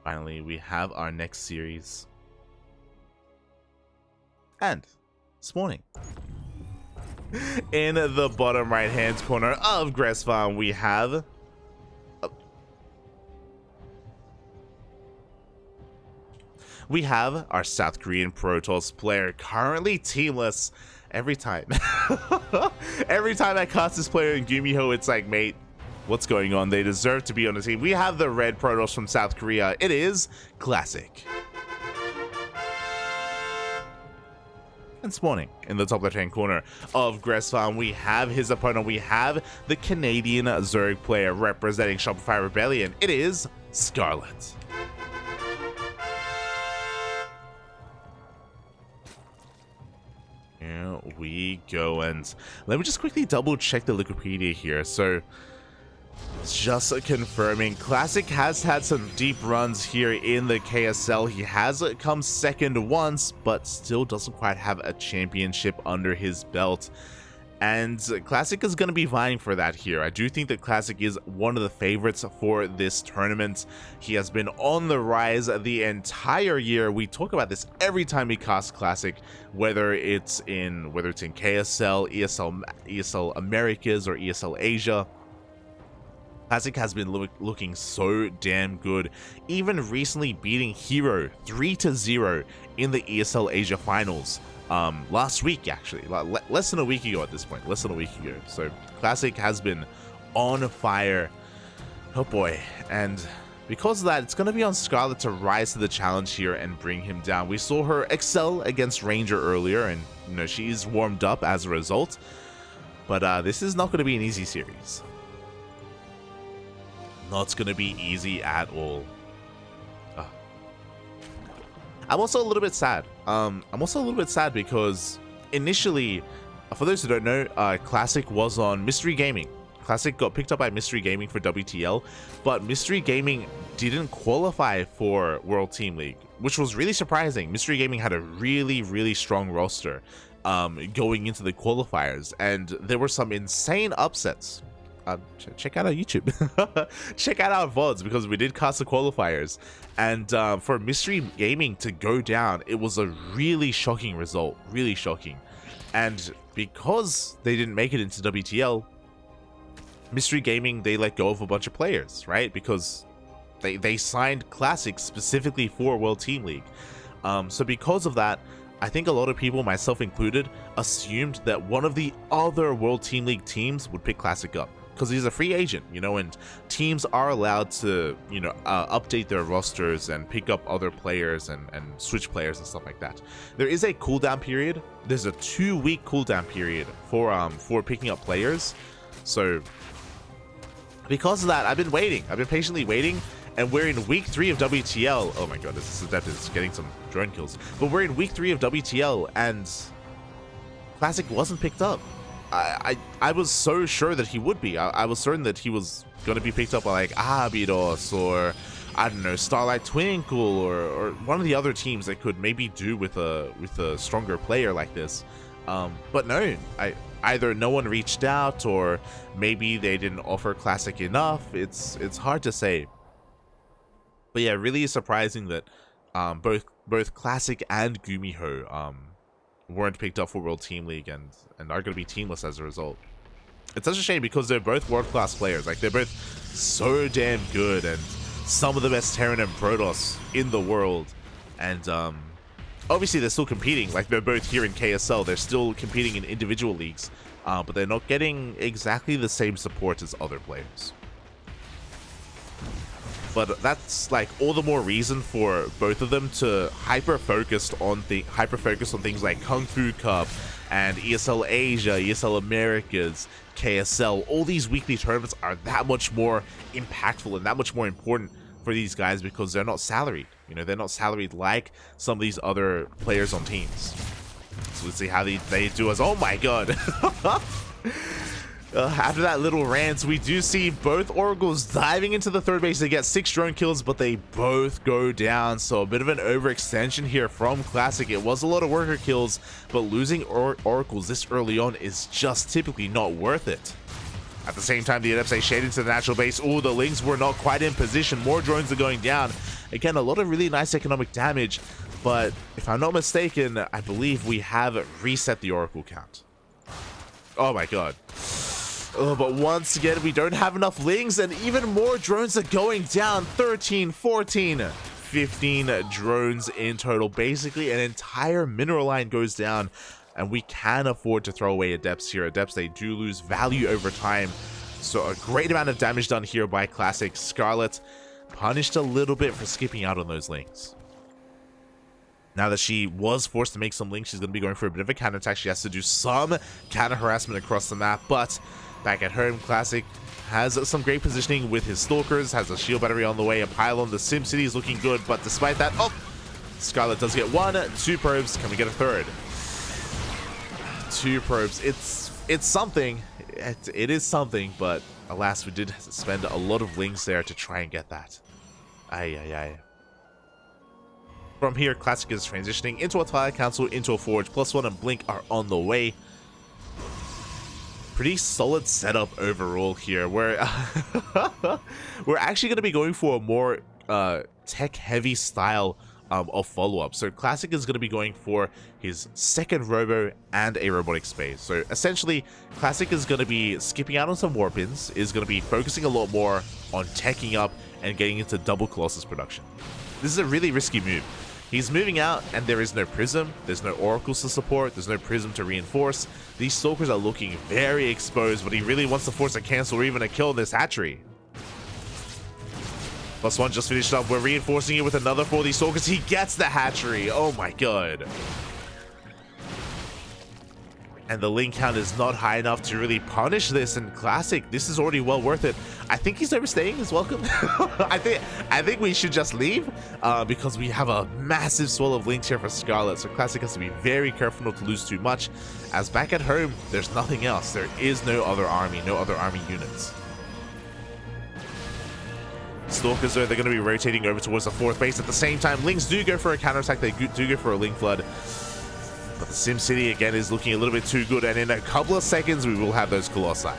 Finally, we have our next series. And this morning, in the bottom right hand corner of Grass Farm, we have our South Korean Protoss player, currently teamless. Every time every time I cast this player in Gumiho, it's like, mate, what's going on? They deserve to be on the team. We have the red Protoss from South Korea. It is Classic. And this morning, in the top left-hand corner of Grass Farm, we have his opponent. We have the Canadian Zerg player representing Shopify Rebellion. It is Scarlett. Here we go, and let me just quickly double check the Wikipedia here. So just confirming, Classic has had some deep runs here in the KSL. He has come second once, but still doesn't quite have a championship under his belt. And Classic is going to be vying for that here. I do think that Classic is one of the favorites for this tournament. He has been on the rise the entire year. We talk about this every time we cast Classic, whether it's in KSL, ESL Americas, or ESL Asia. Classic has been looking so damn good, even recently beating Hero 3-0 in the ESL Asia finals. Last week, actually, less than a week ago at this point, So Classic has been on fire. Oh boy. And because of that, it's going to be on Scarlett to rise to the challenge here and bring him down. We saw her excel against Ranger earlier, and she's warmed up as a result. But this is not going to be an easy series. Not going to be easy at all. I'm also a little bit sad. Because initially, for those who don't know, Classic was on Mystery Gaming. Classic got picked up by Mystery Gaming for WTL, but Mystery Gaming didn't qualify for World Team League, which was really surprising. Mystery Gaming had a really, really strong roster going into the qualifiers, and there were some insane upsets. Check out our YouTube. Check out our VODs, because we did cast the qualifiers, and for Mystery Gaming to go down, it was a really shocking result, really shocking. And because they didn't make it into WTL, Mystery Gaming, they let go of a bunch of players, right? Because they signed Classic specifically for World Team League. So because of that, I think a lot of people, myself included, assumed that one of the other World Team League teams would pick Classic up, because he's a free agent, and teams are allowed to, update their rosters and pick up other players and switch players and stuff like that. There is a cooldown period. There's a 2-week cooldown period for picking up players. So because of that, I've been waiting. I've been patiently waiting, and we're in week 3 of WTL. Oh my god, this is getting some drone kills. But we're in week 3 of WTL, and Classic wasn't picked up. I was so sure that he would be. I was certain that he was going to be picked up by like Abydos, or I don't know, Starlight Twinkle, or one of the other teams that could maybe do with a stronger player like this. But no, either no one reached out, or maybe they didn't offer Classic enough. It's hard to say. But yeah, really surprising that both Classic and Gumiho weren't picked up for World Team League and are going to be teamless as a result. It's such a shame, because they're both world-class players. Like, they're both so damn good, and some of the best Terran and Protoss in the world. And obviously they're still competing. Like, they're both here in KSL. They're still competing in individual leagues, but they're not getting exactly the same support as other players. But that's like all the more reason for both of them to hyper focus on things like Kung Fu Cup and ESL Asia, ESL Americas, KSL. All these weekly tournaments are that much more impactful and that much more important for these guys, because they're not salaried. They're not salaried like some of these other players on teams. So let's see how they do us. Oh my god. After that little rant, we do see both Oracles diving into the third base to get 6 drone kills, but they both go down. So a bit of an overextension here from Classic. It was a lot of worker kills, but losing Oracles this early on is just typically not worth it. At the same time, the Adepts, they shade into the natural base. Oh, the Lings were not quite in position. More drones are going down. Again, a lot of really nice economic damage. But if I'm not mistaken, I believe we have reset the Oracle count. Oh my god. Oh, but once again, we don't have enough Lings, and even more drones are going down. 13, 14, 15 drones in total. Basically, an entire mineral line goes down, and we can afford to throw away Adepts here. Adepts, they do lose value over time. So a great amount of damage done here by Classic. Scarlett punished a little bit for skipping out on those Lings. Now that she was forced to make some Lings, she's going to be going for a bit of a counterattack. She has to do some counter harassment across the map, but back at home, Classic has some great positioning with his Stalkers, has a shield battery on the way, a pylon. The SimCity is looking good, but despite that, oh, Scarlett does get 1, 2 probes. Can we get a third? 2 probes. It's something. It is something, but alas, we did spend a lot of Lings there to try and get that. Ay. From here, Classic is transitioning into a Twilight Council, into a Forge. +1 and Blink are on the way. Pretty solid setup overall here. We're actually going to be going for a more tech-heavy style of follow-up. So Classic is going to be going for his second Robo and a Robotic Space. So essentially, Classic is going to be skipping out on some Warpins, is going to be focusing a lot more on teching up and getting into double Colossus production. This is a really risky move. He's moving out, and there is no Prism, there's no Oracles to support, there's no Prism to reinforce. These Stalkers are looking very exposed, but he really wants to force a cancel or even a kill in this hatchery. +1 just finished up. We're reinforcing it with another 4 of these Stalkers. He gets the hatchery. Oh my god. And the Ling count is not high enough to really punish this in Classic. This is already well worth it. I think he's overstaying his welcome. I think we should just leave because we have a massive swell of Lings here for Scarlett. So Classic has to be very careful not to lose too much. As back at home, there's nothing else. There is no other army, no other army units. Stalkers, though, they're going to be rotating over towards the 4th base. At the same time, Lings do go for a counterattack. They do go for a Ling Flood. But the SimCity, again, is looking a little bit too good. And in a couple of seconds, we will have those Colossi.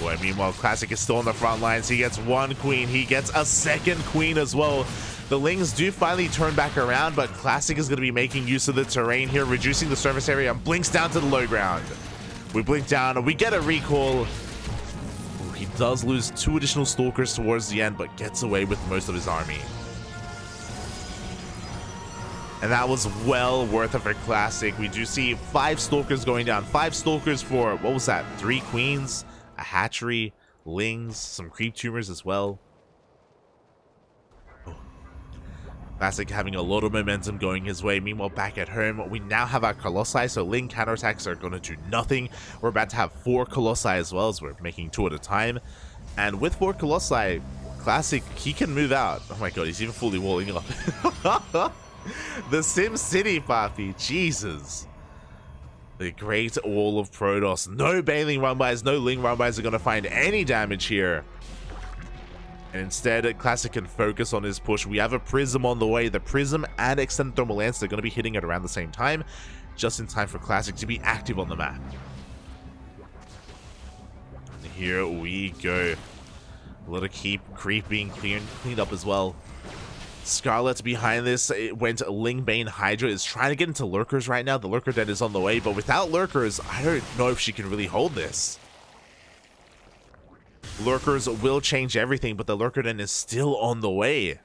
Boy, meanwhile, Classic is still on the front lines. He gets 1 Queen. He gets a 2nd Queen as well. The Lings do finally turn back around, but Classic is going to be making use of the terrain here, reducing the surface area, and blinks down to the low ground. We blink down, and we get a recall. Ooh, he does lose 2 additional Stalkers towards the end, but gets away with most of his army. And that was well worth it for Classic. We do see 5 Stalkers going down. 5 Stalkers for, what was that? 3 Queens, a hatchery, Lings, some creep tumors as well. Oh. Classic having a lot of momentum going his way. Meanwhile, back at home, we now have our Colossi, so Ling counterattacks are going to do nothing. We're about to have 4 Colossi as well, as we're making 2 at a time. And with 4 Colossi, Classic, he can move out. Oh my god, he's even fully walling up. The SimCity, Papi, Jesus. The Great Wall of Protoss. No Baneling run-bys, no Ling run-bys are going to find any damage here. And instead, Classic can focus on his push. We have a Prism on the way. The Prism and Extended Thermal Lance, they're going to be hitting at around the same time, just in time for Classic to be active on the map. Here we go. A lot of creep being cleaned up as well. Scarlett behind this, it went Ling Bane Hydra, is trying to get into Lurkers right now. The Lurker Den is on the way, but without Lurkers, I don't know if she can really hold this. Lurkers will change everything, but the Lurker Den is still on the way.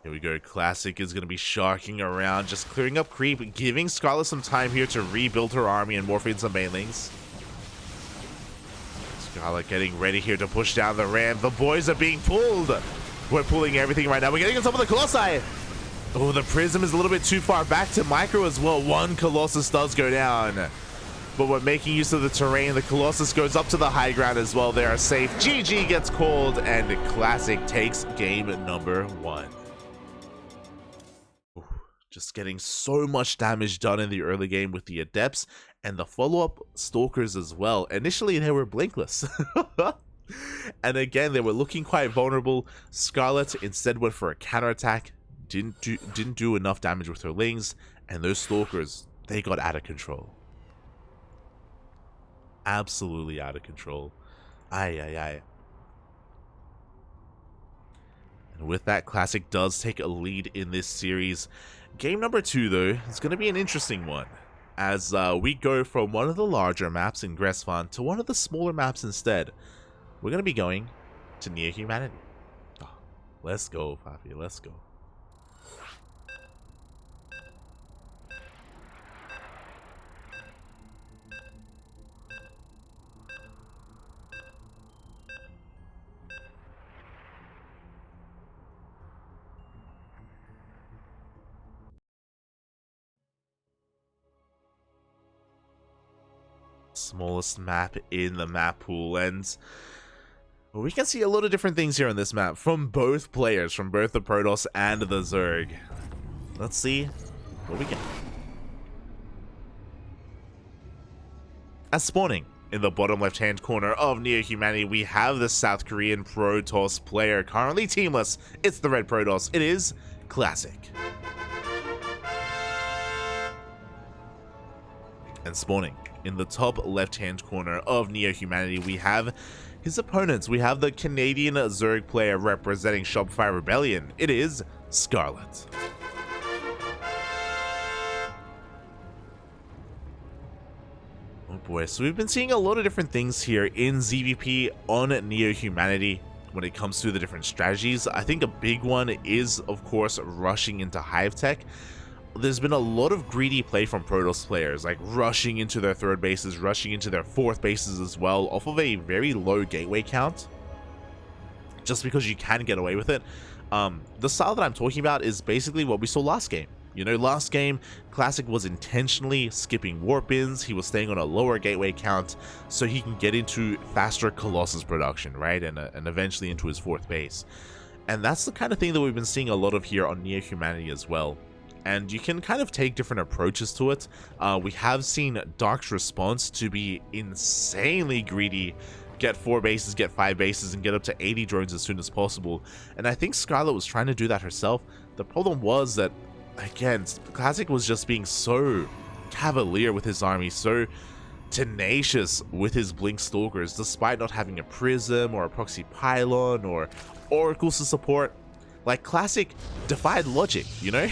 Here we go. Classic is going to be sharking around, just clearing up creep, giving Scarlett some time here to rebuild her army and morph in some Banelings. Scarlett getting ready here to push down the ramp. The boys are being pulled. We're pulling everything right now. We're getting on top of the Colossi. Oh, the Prism is a little bit too far back to Micro as well. 1 Colossus does go down. But we're making use of the terrain. The Colossus goes up to the high ground as well. They are safe. GG gets called, and Classic takes game number 1. Ooh, just getting so much damage done in the early game with the Adepts and the follow-up Stalkers as well. Initially, they were blinkless. And again, they were looking quite vulnerable. Scarlett instead went for a counterattack, didn't do enough damage with her Lings, and those Stalkers, they got out of control. Absolutely out of control. Aye. And with that, Classic does take a lead in this series. Game number 2, though, is going to be an interesting one, as we go from one of the larger maps in Gresfan to one of the smaller maps instead. We're going to be going to Near Humanity. Oh, let's go, Papi, let's go. Smallest map in the map pool, and we can see a lot of different things here on this map from both players, from both the Protoss and the Zerg. Let's see what we get. As spawning in the bottom left hand corner of Near Humanity, we have the South Korean Protoss player, currently teamless. It's the red Protoss. It is Classic. And spawning in the top left-hand corner of Near Humanity, we have his opponents. We have the Canadian Zerg player representing Shopify Rebellion. It is Scarlett. Oh boy, so we've been seeing a lot of different things here in ZvP on Near Humanity when it comes to the different strategies. I think a big one is, of course, rushing into Hive Tech. There's been a lot of greedy play from Protoss players, like rushing into their third bases, rushing into their fourth bases as well, off of a very low gateway count, just because you can get away with it. The style that I'm talking about is basically what we saw last game. You know, last game, Classic was intentionally skipping warp-ins. He was staying on a lower gateway count so he can get into faster Colossus production, right? And eventually into his fourth base. And that's the kind of thing that we've been seeing a lot of here on Near Humanity as well. And you can kind of take different approaches to it. We have seen Dark's response to be insanely greedy, get 4 bases, get 5 bases, and get up to 80 drones as soon as possible. And I think Scarlett was trying to do that herself. The problem was that, again, Classic was just being so cavalier with his army, so tenacious with his Blink Stalkers, despite not having a Prism or a Proxy Pylon or Oracles to support. Like, Classic defied logic, you know?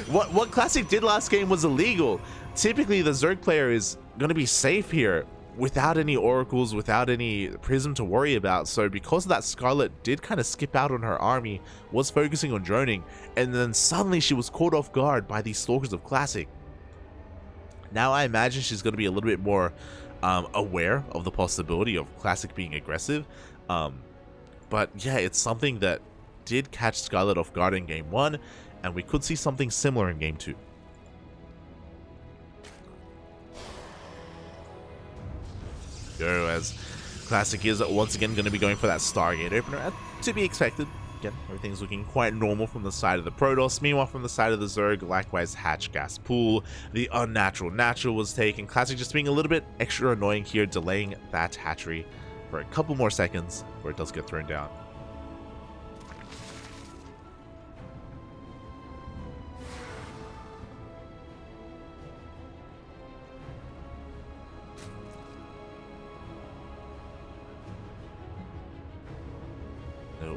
What Classic did last game was illegal. Typically, the Zerg player is going to be safe here without any Oracles, without any Prism to worry about. So because of that, Scarlett did kind of skip out on her army, was focusing on droning, and then suddenly she was caught off guard by these Stalkers of Classic. Now I imagine she's going to be a little bit more aware of the possibility of Classic being aggressive. But yeah, it's something that did catch Scarlett off guard in Game 1, and we could see something similar in Game 2. Go, as Classic is once again going to be going for that Stargate opener, to be expected. Again, everything's looking quite normal from the side of the Protoss. Meanwhile, from the side of the Zerg, likewise, Hatch Gas Pool. The Unnatural Natural was taken. Classic just being a little bit extra annoying here, delaying that hatchery for a couple more seconds where it does get thrown down.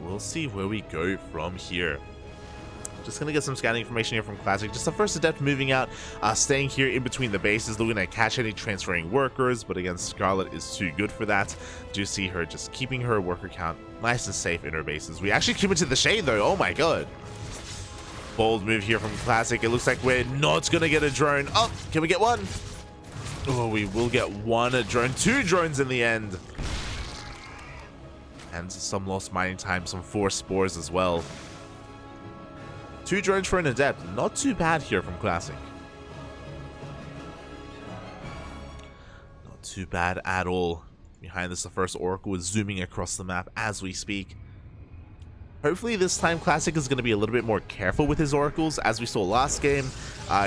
We'll see where we go from here. Just gonna get some scanning information here from Classic. Just the first Adept moving out, staying here in between the bases, looking to catch any transferring workers, but again, Scarlett is too good for that. Do see her just keeping her worker count nice and safe in her bases. We actually keep into the shade though, oh my god. Bold move here from Classic. It looks like we're not gonna get a drone. Oh, can we get one? Oh, we will get one drone, 2 drones in the end. And some lost mining time, some forced spores as well. 2 drones for an Adept. Not too bad here from Classic. Not too bad at all. Behind this, the first Oracle is zooming across the map as we speak. Hopefully this time Classic is going to be a little bit more careful with his Oracles. As we saw last game,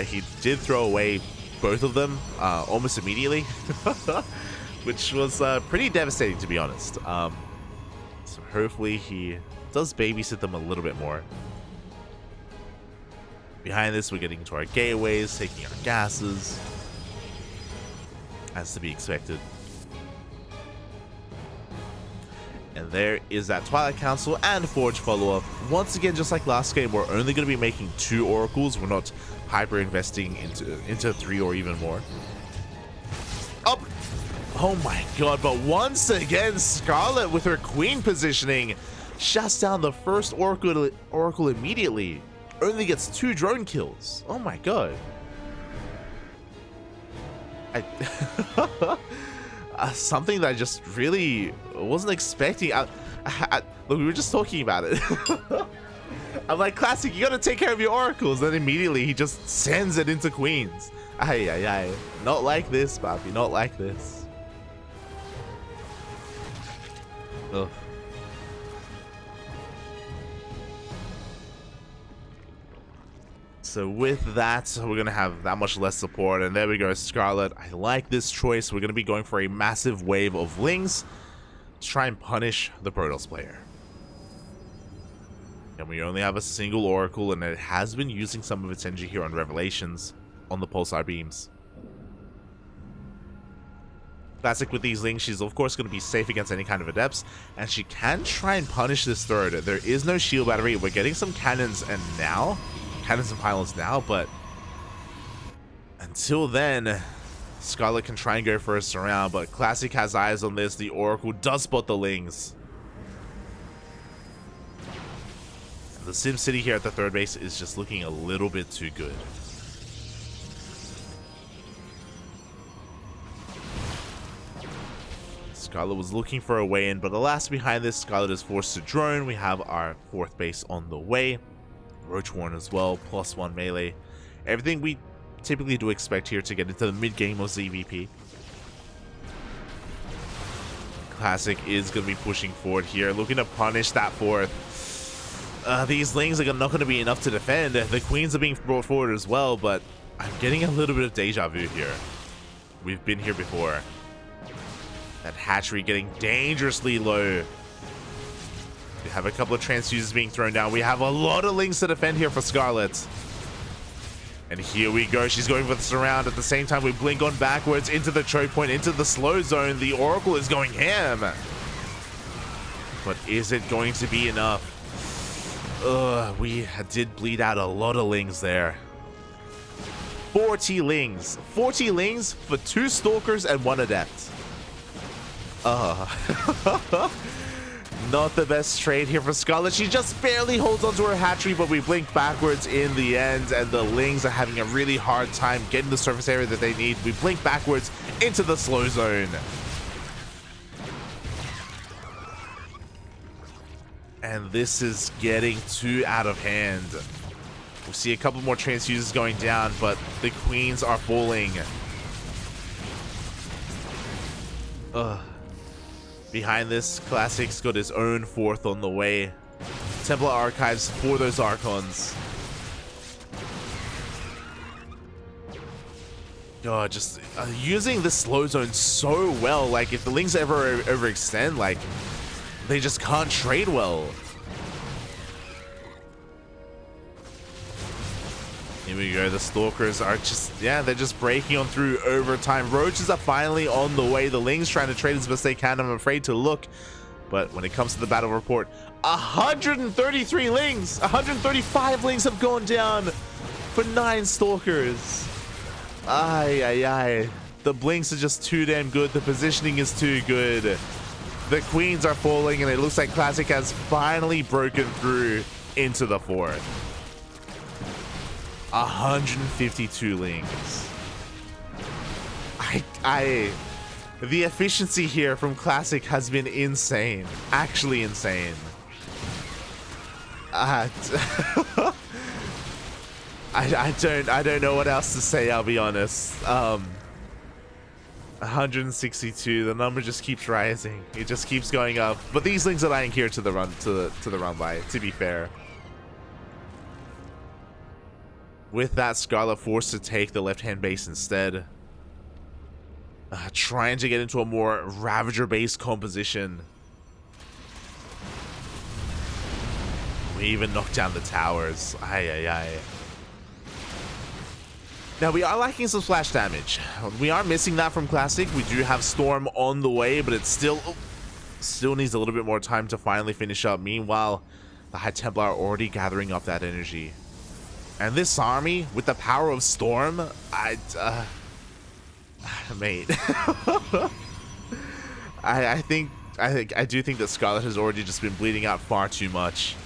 he did throw away both of them almost immediately. Which was pretty devastating, to be honest. So hopefully he does babysit them a little bit more. Behind this, we're getting into our gateways, taking our gases, as to be expected. And there is that Twilight Council and Forge follow-up. Once again, just like last game, we're only going to be making 2 oracles. We're not hyper investing into 3 or even more. Up! Oh my god, but once again, Scarlett with her queen positioning shuts down the first oracle immediately. Only gets 2 drone kills. Oh my god. Something that I just really wasn't expecting. Look, we were just talking about it. I'm like, Classic, you gotta take care of your oracles. Then immediately he just sends it into queens. Ay. Not like this, Papi. Not like this. Ugh. So with that, we're going to have that much less support. And there we go, Scarlett. I like this choice. We're going to be going for a massive wave of Lings to try and punish the Protoss player. And we only have a single Oracle, and it has been using some of its energy here on Revelations on the Pulsar Beams. Classic with these Lings, she's of course going to be safe against any kind of Adepts, and she can try and punish this third. There is no shield battery. We're getting some cannons and pylons now, but until then, Scarlett can try and go for a surround, but Classic has eyes on this. The Oracle does spot the Lings. And the Sim City here at the third base is just looking a little bit too good. Scarlett was looking for a way in, but alas, behind this, Scarlett is forced to drone. We have our 4th base on the way. Roach Warren as well, +1 melee. Everything we typically do expect here to get into the mid-game of ZvP. Classic is going to be pushing forward here, looking to punish that 4th. These Lings are not going to be enough to defend. The Queens are being brought forward as well, but I'm getting a little bit of deja vu here. We've been here before. That hatchery getting dangerously low. We have a couple of transfuses being thrown down. We have a lot of Lings to defend here for Scarlett. And here we go. She's going for the surround. At the same time, we blink on backwards into the choke point, into the slow zone. The Oracle is going ham. But is it going to be enough? We did bleed out a lot of Lings there. 40 Lings. 40 Lings for 2 Stalkers and 1 Adept. Not the best trade here for Scarlett. She just barely holds onto her hatchery, but we blink backwards in the end, and the Lings are having a really hard time getting the surface area that they need. We blink backwards into the slow zone. And this is getting too out of hand. We see a couple more transfuses going down, but the Queens are falling. Behind this, Classic's got his own 4th on the way. Templar Archives for those Archons. God, just using the slow zone so well. Like, if the Lings ever overextend, like, they just can't trade well. Here we go. The Stalkers are just, they're just breaking on through overtime. Roaches are finally on the way. The Lings trying to trade as best they can. I'm afraid to look. But when it comes to the battle report, 133 Lings, 135 Lings have gone down for 9 Stalkers. Ay. The blinks are just too damn good. The positioning is too good. The Queens are falling, and it looks like Classic has finally broken through into the 4th. 152 Lings. The efficiency here from Classic has been insane. Actually insane. I don't know what else to say, I'll be honest. 162, the number just keeps rising. It just keeps going up. But these Lings are lying here to the run by, to be fair. With that, Scarlett forced to take the left-hand base instead. Trying to get into a more Ravager-based composition. We even knocked down the towers. Ay. Now, we are lacking some splash damage. We are missing that from Classic. We do have Storm on the way, but it still needs a little bit more time to finally finish up. Meanwhile, the High Templar are already gathering up that energy. And this army, with the power of Storm, mate. I do think that Scarlett has already just been bleeding out far too much.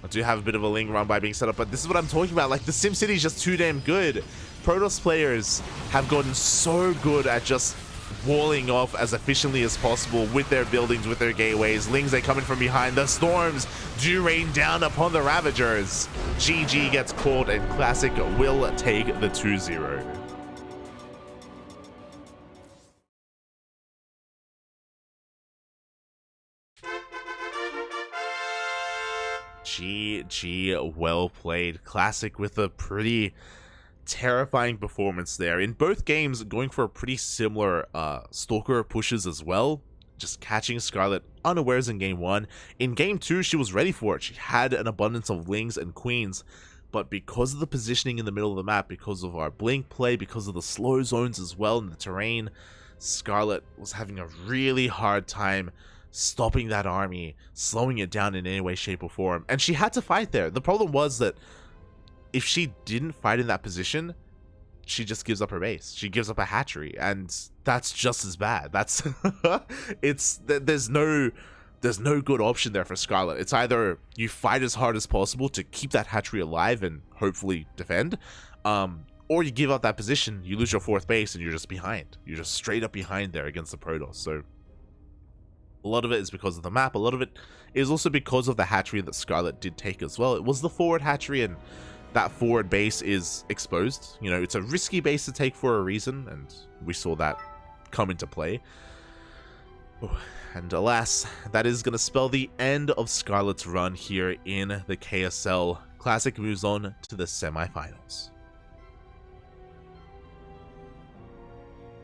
I do have a bit of a ling run by being set up, but this is what I'm talking about. Like, the SimCity is just too damn good. Protoss players have gotten so good at just walling off as efficiently as possible with their buildings, with their gateways. Lings, they come in from behind. The storms do rain down upon the Ravagers. GG gets called, and Classic will take the 2-0. GG, well played. Classic with a pretty terrifying performance there. In both games, going for a pretty similar Stalker pushes as well. Just catching Scarlett unawares in game 1. In game 2, she was ready for it. She had an abundance of Lings and Queens. But because of the positioning in the middle of the map, because of our blink play, because of the slow zones as well in the terrain, Scarlett was having a really hard time stopping that army, slowing it down in any way, shape, or form. And she had to fight there. The problem was that if she didn't fight in that position, she just gives up her base. She gives up a hatchery, and that's just as bad. That's there's no good option there for Scarlett. It's either you fight as hard as possible to keep that hatchery alive and hopefully defend, or you give up that position, you lose your 4th base, and you're just behind. You're just straight up behind there against the Protoss. So a lot of it is because of the map. A lot of it is also because of the hatchery that Scarlett did take as well. It was the forward hatchery, and that forward base is exposed. You know, it's a risky base to take for a reason, and we saw that come into play. And alas, that is going to spell the end of Scarlett's run here in the KSL. Classic moves on to the semifinals.